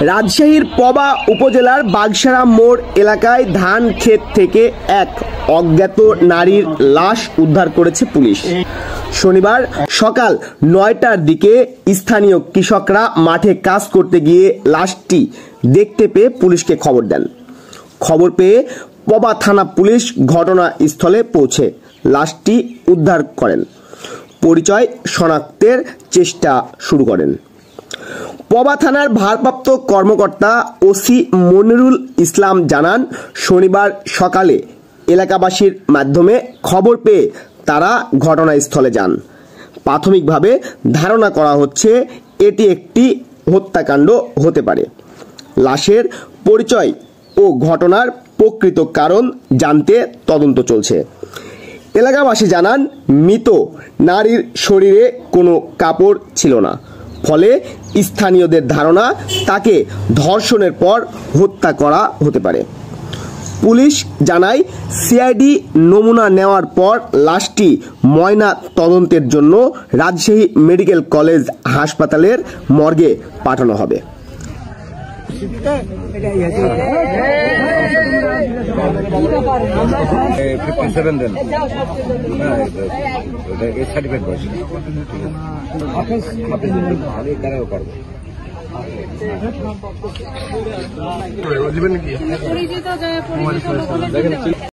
রাজশাহীর পবা উপজেলার বাগসারা মোড় এলাকায় ধান ক্ষেত থেকে এক অজ্ঞাত নারীর লাশ উদ্ধার করেছে পুলিশ। শনিবার সকাল ৯টার দিকে স্থানীয় কৃষকরা মাঠে কাজ করতে গিয়ে লাশটি দেখতে পেয়ে পুলিশকে খবর দেন। খবর পেয়ে পবা থানা পুলিশ ঘটনাস্থলে পৌঁছে লাশটি উদ্ধার করেন, পরিচয় শনাক্তের চেষ্টা শুরু করেন। পবা থানার ভারপ্রাপ্ত কর্মকর্তা ওসি মনিরুল ইসলাম জানান, শনিবার সকালে এলাকাবাসীর মাধ্যমে খবর পেয়ে তারা ঘটনাস্থলে যান। প্রাথমিকভাবে ধারণা করা হচ্ছে এটি একটি হত্যাকাণ্ড হতে পারে। লাশের পরিচয় ও ঘটনার প্রকৃত কারণ জানতে তদন্ত চলছে। এলাকাবাসী জানান, মৃত নারীর শরীরে কোনো কাপড় ছিল না, ফলে স্থানীয়দের ধারণা তাকে ধর্ষণের পর হত্যা করা হতে পারে। পুলিশ জানায়, সিআইডি নমুনা নেওয়ার পর লাশটি ময়না তদন্তের জন্য রাজশাহী মেডিকেল কলেজ হাসপাতালের মর্গে পাঠানো হবে।